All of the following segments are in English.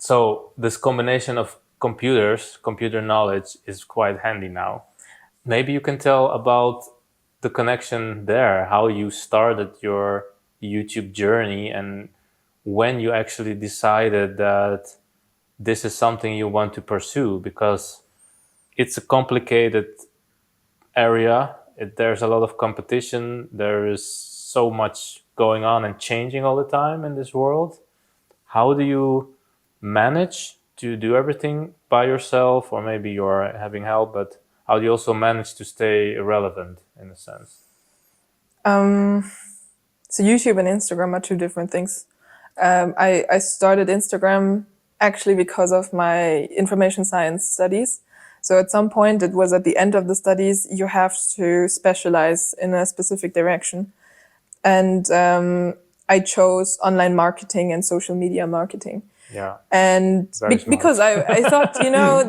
So this combination of computer knowledge is quite handy now. Maybe you can tell about the connection there, how you started your YouTube journey and when you actually decided that this is something you want to pursue, because it's a complicated area. There's a lot of competition. There is so much going on and changing all the time in this world. How do you manage to do everything by yourself, or maybe you're having help, but how do you also manage to stay relevant in a sense? So YouTube and Instagram are two different things. I started Instagram actually because of my information science studies. So at some point, it was at the end of the studies, you have to specialize in a specific direction. And I chose online marketing and social media marketing. Yeah. And because I thought,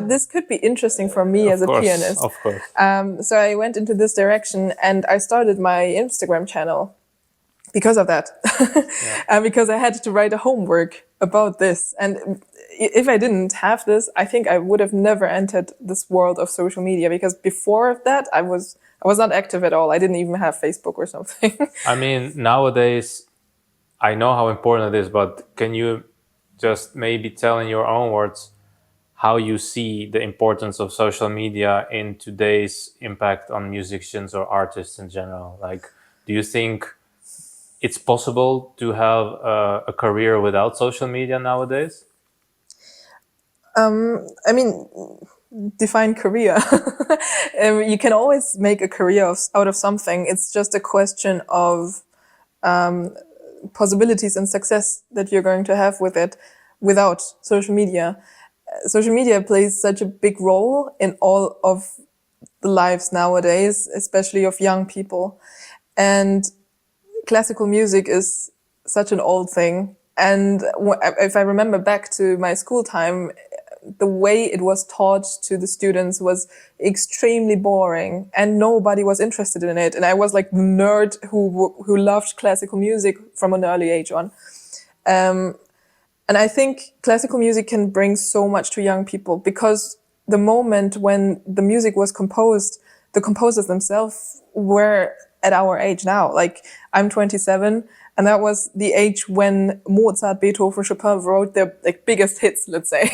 this could be interesting for me as a pianist. Of course. So I went into this direction and I started my Instagram channel because of that. Because I had to write a homework about this. And if I didn't have this, I think I would have never entered this world of social media, because before that, I was not active at all. I didn't even have Facebook or something. I mean, nowadays, I know how important it is, but can you just maybe tell in your own words how you see the importance of social media in today's impact on musicians or artists in general? Like, do you think it's possible to have a career without social media nowadays? I mean, define career. You can always make a career out of something. It's just a question of possibilities and success that you're going to have with it without social media. Social media plays such a big role in all of the lives nowadays, especially of young people. And classical music is such an old thing. And if I remember back to my school time, the way it was taught to the students was extremely boring and nobody was interested in it. And I was like the nerd who loved classical music from an early age on. And I think classical music can bring so much to young people, because the moment when the music was composed, the composers themselves were at our age now. Like, I'm 27, and that was the age when Mozart, Beethoven, Chopin wrote their biggest hits, let's say.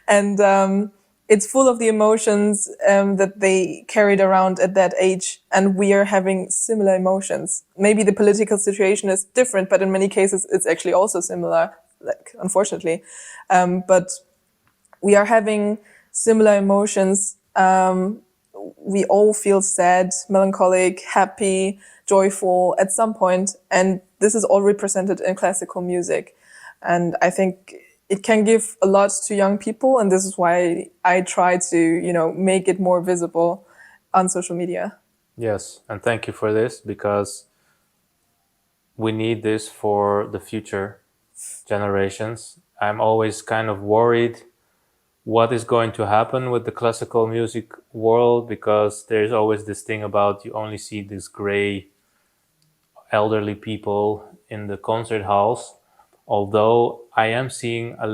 And it's full of the emotions that they carried around at that age, and we are having similar emotions. Maybe the political situation is different, but in many cases it's actually also similar, like, unfortunately. But we are having similar emotions. We all feel sad, melancholic, happy, joyful at some point, and this is all represented in classical music. And I think it can give a lot to young people, and this is why I try to, make it more visible on social media. Yes, and thank you for this, because we need this for the future generations. I'm always kind of worried what is going to happen with the classical music world, because there's always this thing about you only see these gray elderly people in the concert halls. Although I am seeing a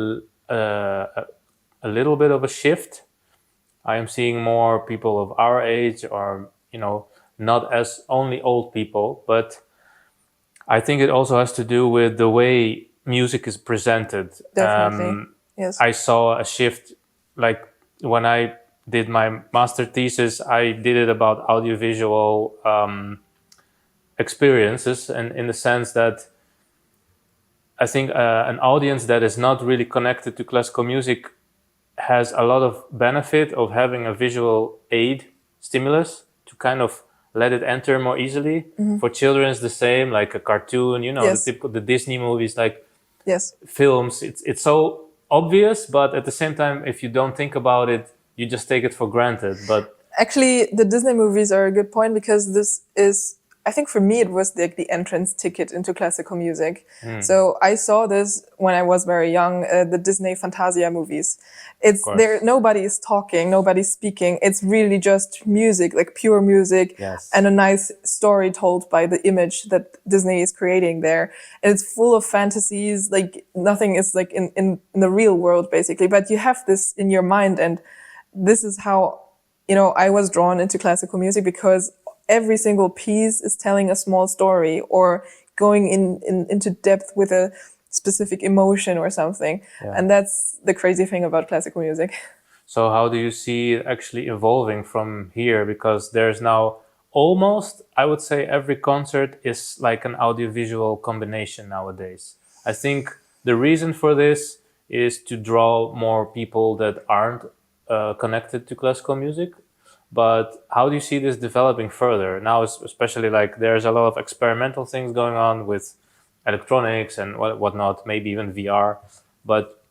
little bit of a shift. I am seeing more people of our age, or not as only old people, but I think it also has to do with the way music is presented. Definitely. Yes. I saw a shift, like when I did my master thesis, I did it about audiovisual experiences, and in the sense that I think an audience that is not really connected to classical music has a lot of benefit of having a visual aid stimulus to kind of let it enter more easily. Mm-hmm. For children, it's the same, like a cartoon, Yes. the Disney movies, like yes. films. It's so obvious, but at the same time, if you don't think about it, you just take it for granted. But actually, the Disney movies are a good point, because this is I think for me it was like the entrance ticket into classical music. So I saw this when I was very young, the Disney Fantasia movies. It's there, nobody is talking, nobody's speaking. It's really just music, like pure music, Yes. and a nice story told by the image that Disney is creating there. And it's full of fantasies, like nothing is like in the real world basically, but you have this in your mind. And this is how, I was drawn into classical music, because every single piece is telling a small story or going into depth with a specific emotion or something. And that's the crazy thing about classical music. So how do you see it actually evolving from here? Because there's now almost, I would say, every concert is like an audiovisual combination nowadays. I think the reason for this is to draw more people that aren't connected to classical music. But how do you see this developing further? Now, especially like there's a lot of experimental things going on with electronics and whatnot, maybe even VR. But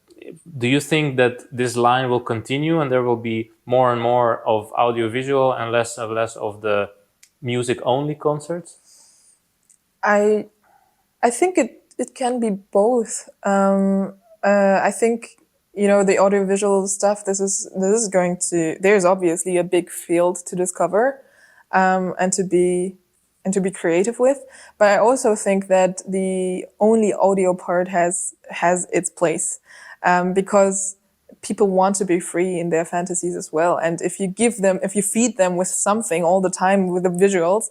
do you think that this line will continue and there will be more and more of audiovisual and less of the music only concerts? I think it can be both. I think, the audiovisual stuff, this is going to, there's obviously a big field to discover, and to be creative with. But I also think that the only audio part has its place, because people want to be free in their fantasies as well. And if you feed them with something all the time with the visuals,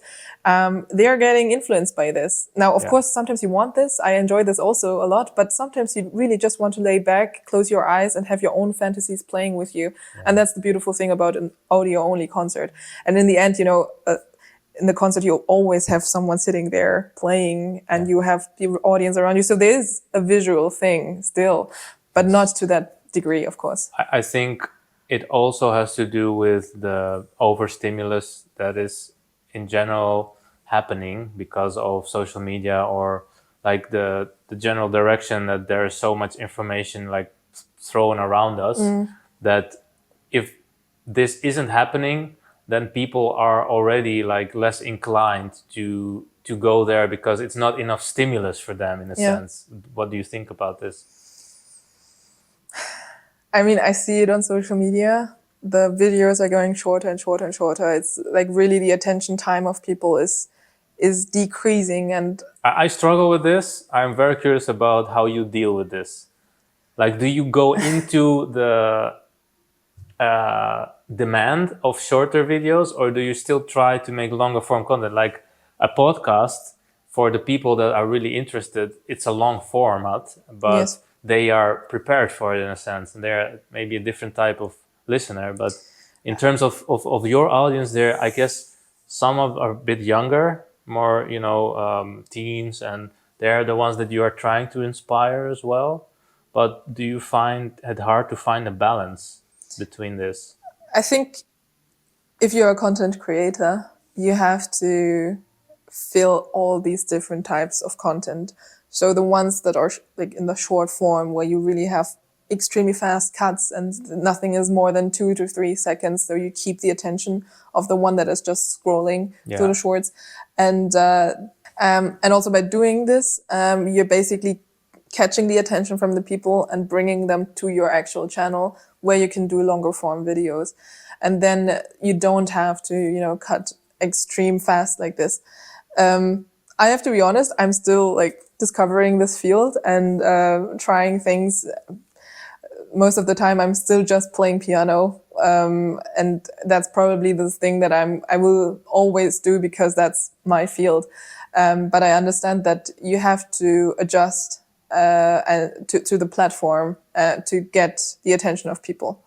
they're getting influenced by this. Now, of course, sometimes you want this. I enjoy this also a lot, but sometimes you really just want to lay back, close your eyes, and have your own fantasies playing with you. And that's the beautiful thing about an audio only concert. And in the end, in the concert, you'll always have someone sitting there playing, and you have the audience around you. So there is a visual thing still, but not to that degree, of course. I think it also has to do with the overstimulus that is in general happening because of social media, or like the general direction that there is so much information like thrown around us, that if this isn't happening, then people are already like less inclined to go there because it's not enough stimulus for them in a sense. What do you think about this? I mean, I see it on social media. The videos are going shorter and shorter and shorter. It's like really the attention time of people is decreasing. And I struggle with this. I'm very curious about how you deal with this. Like, do you go into the demand of shorter videos, or do you still try to make longer form content? Like a podcast, for the people that are really interested, it's a long format, but they are prepared for it in a sense, and they're maybe a different type of listener. But in terms of your audience there, I guess some are a bit younger, more, teens, and they're the ones that you are trying to inspire as well. But do you find it hard to find a balance between this? I think if you're a content creator, you have to fill all these different types of content. So the ones that are like in the short form, where you really have extremely fast cuts and nothing is more than 2 to 3 seconds. So you keep the attention of the one that is just scrolling through the shorts. And also by doing this, you're basically catching the attention from the people and bringing them to your actual channel where you can do longer form videos. And then you don't have to, cut extreme fast like this. I have to be honest, I'm still like discovering this field and trying things. Most of the time I'm still just playing piano. And that's probably the thing that I will always do because that's my field. But I understand that you have to adjust to the platform to get the attention of people.